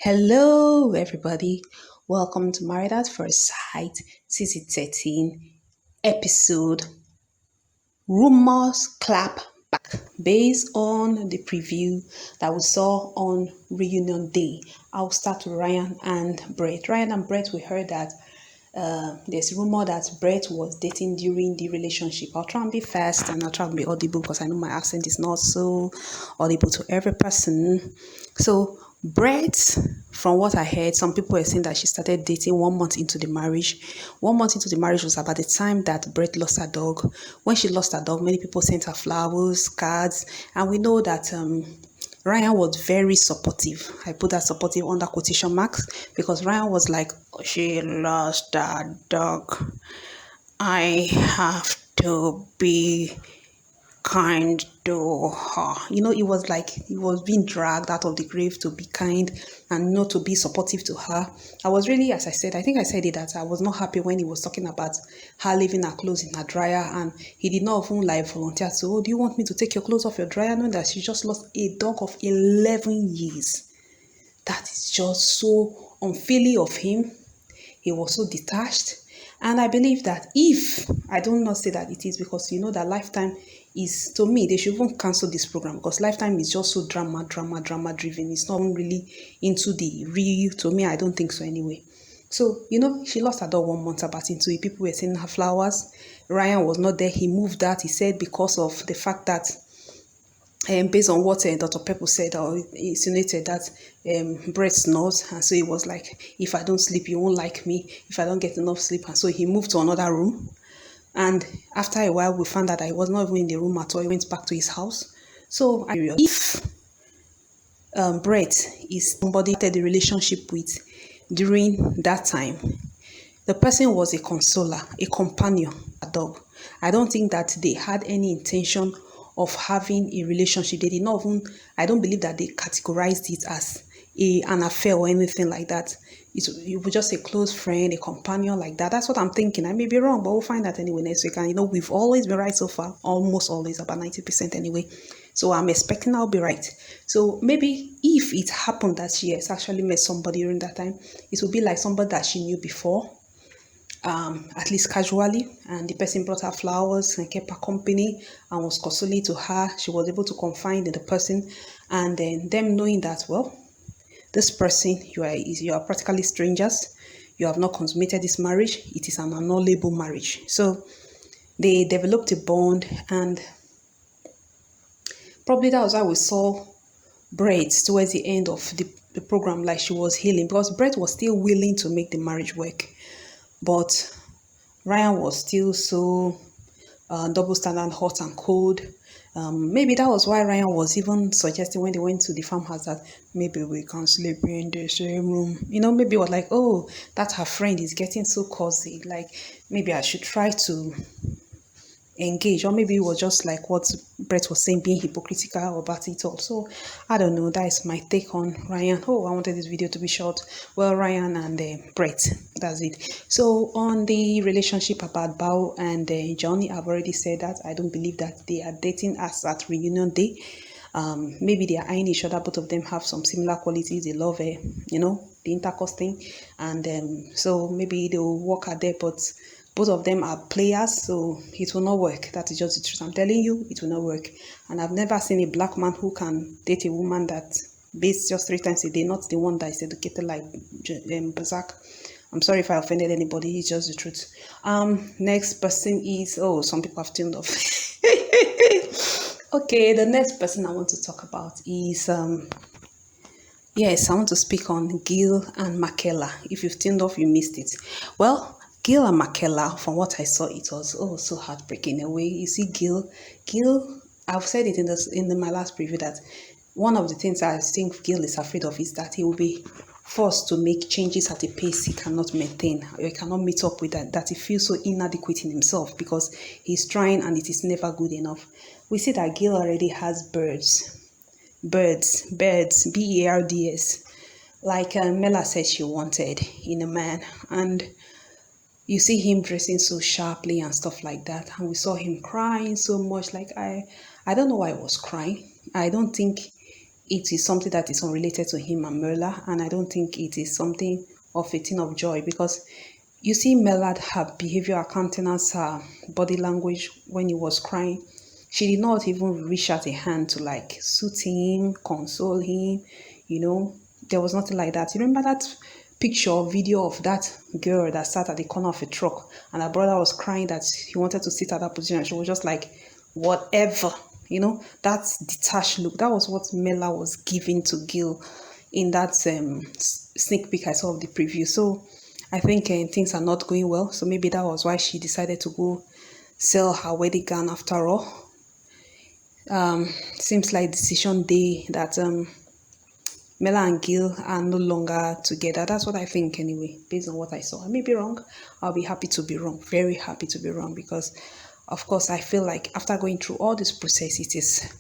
Hello, everybody. Welcome to Married at First Sight, season 13, episode Rumors Clap Back. Based on the preview that we saw on reunion day, I'll start with Ryan and Brett. Ryan and Brett, we heard that there's rumor that Brett was dating during the relationship. I'll try and be fast and I'll try and be audible because I know my accent is not so audible to every person. So Brett, from what I heard, some people were saying that she started dating 1 month into the marriage. 1 month into the marriage was about the time that Brett lost her dog. When she lost her dog, many people sent her flowers, cards, and we know that Ryan was very supportive. I put that supportive under quotation marks because Ryan was like, she lost that dog. I have to be kind to her. It was like he was being dragged out of the grave to be kind and not to be supportive to her. I was really, as I said, I think I said it that I was not happy when he was talking about her leaving her clothes in her dryer and he did not even like volunteer. So, do you want me to take your clothes off your dryer knowing that she just lost a dog of 11 years? That is just so unfeeling of him. He was so detached. And I believe that if, I don't not say that it is because that Lifetime is, to me, they should even cancel this program because Lifetime is just so drama driven. It's not really into the real, to me, I don't think so anyway. So, she lost her dog 1 month about into it. People were sending her flowers. Ryan was not there. He moved that. He said because of the fact that based on what Dr. Pepper said or insinuated that Brett snores, and so he was like, if I don't sleep, you won't like me. If I don't get enough sleep, and so he moved to another room. And after a while, we found out that he was not even in the room at all. He went back to his house. So if Brett is somebody that the relationship with during that time, the person was a consoler, a companion, a dog. I don't think that they had any intention of having a relationship. They did not even, I don't believe that they categorized it as an affair or anything like that. It was just a close friend, a companion like that. That's what I'm thinking. I may be wrong, but we'll find out anyway next week. And we've always been right so far, almost always, about 90% anyway. So I'm expecting I'll be right. So maybe if it happened that she has actually met somebody during that time, it would be like somebody that she knew before, at least casually, and the person brought her flowers and kept her company and was consoling to her. She was able to confide in the person, and then them knowing that, well, this person, you are practically strangers, you have not consummated this marriage, it is an annulable marriage. So they developed a bond, and probably that was how we saw Brett towards the end of the program, like she was healing, because Brett was still willing to make the marriage work, but Ryan was still so double standard, hot and cold. Maybe that was why Ryan was even suggesting when they went to the farmhouse that maybe we can sleep in the same room. Maybe it was like, oh, that her friend is getting so cozy. Like, maybe I should try to engage, or maybe it was just like what Brett was saying, being hypocritical about it all. So I don't know. That is my take on Ryan. Oh, I wanted this video to be short. Well, Ryan and Brett, that's it. So on the relationship about Bao and Johnny, I've already said that I don't believe that they are dating as at reunion day. Maybe they are eyeing each other. Both of them have some similar qualities. They love the intercourse thing, and so maybe they will work at there, but both of them are players, so it will not work. That is just the truth. I'm telling you, it will not work. And I've never seen a black man who can date a woman that bathes just 3 times a day, not the one that is educated like Berserk. I'm sorry if I offended anybody, it's just the truth. Next person is, oh, some people have tuned off. Okay, the next person I want to talk about is yes, I want to speak on Gil and Michaela. If you've tuned off, you missed it. Well, Gil and Michaela, from what I saw, it was so heartbreaking in a way. You see, Gil, I've said it in my last preview that one of the things I think Gil is afraid of is that he will be forced to make changes at a pace he cannot maintain, or he cannot meet up with that he feels so inadequate in himself because he's trying and it is never good enough. We see that Gil already has birds, BERDS, like Mela said she wanted in a man. And you see him dressing so sharply and stuff like that. And we saw him crying so much. Like, I don't know why he was crying. I don't think it is something that is unrelated to him and Merla, and I don't think it is something of a thing of joy, because you see Merla, her behavior, her countenance, her body language when he was crying, she did not even reach out a hand to like soothe him, console him, you know. There was nothing like that. You remember that picture or video of that girl that sat at the corner of a truck and her brother was crying that he wanted to sit at that position? She was just like, whatever, you know, that detached look. That was what Mela was giving to Gil in that sneak peek I saw of the preview. So I think things are not going well. So maybe that was why she decided to go sell her wedding gown after all. Seems like decision day that Mela and Gil are no longer together. That's what I think anyway, based on what I saw. I may be wrong. I'll be happy to be wrong. Very happy to be wrong, because of course I feel like after going through all this process, it is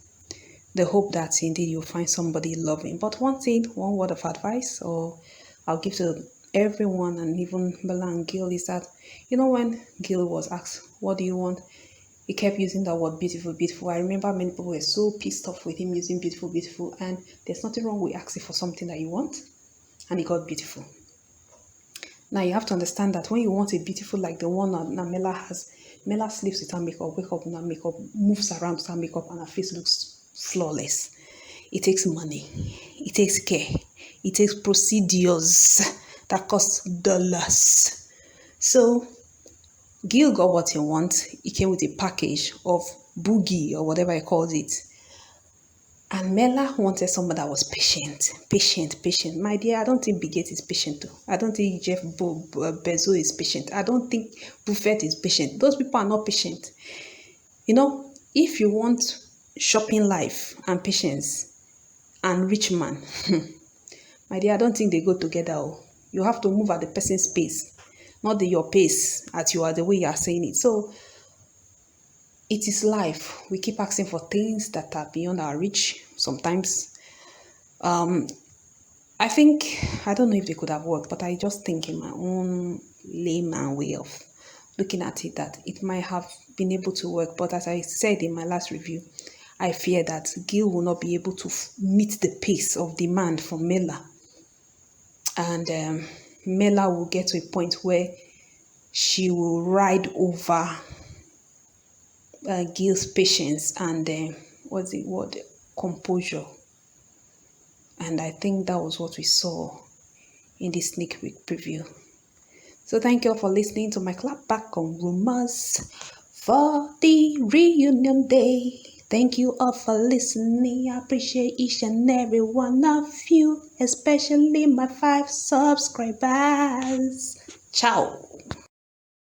the hope that indeed you'll find somebody loving. But one thing, one word of advice, or I'll give to everyone, and even Mela and Gil, is that, you know, when Gil was asked, what do you want? He kept using that word beautiful, beautiful. I remember many people were so pissed off with him using beautiful, beautiful. And there's nothing wrong with asking for something that you want. And he got beautiful. Now you have to understand that when you want a beautiful like the one that Mela has, Mela sleeps without makeup, wake up without makeup, moves around without makeup, and her face looks flawless. It takes money. It takes care. It takes procedures that cost dollars. So Gil got what he wants. He came with a package of boogie or whatever he calls it. And Mela wanted someone that was patient. Patient. My dear, I don't think Bigot is patient too. I don't think Jeff Bezos is patient. I don't think Buffett is patient. Those people are not patient. You know, if you want shopping life and patience and rich man, my dear, I don't think they go together. You have to move at the person's pace, not your pace at you are the way you are saying it. So it is life. We keep asking for things that are beyond our reach sometimes. I think, I don't know if they could have worked, but I just think in my own layman way of looking at it that it might have been able to work. But as I said in my last review, I fear that Gil will not be able to meet the pace of demand from Mela. And Mela will get to a point where she will ride over Gil's patience and what's the word? Composure. And I think that was what we saw in this sneak peek preview. So thank you all for listening to my clapback on rumors for the reunion day. Thank you all for listening. I appreciate each and every one of you, especially my 5 subscribers. Ciao.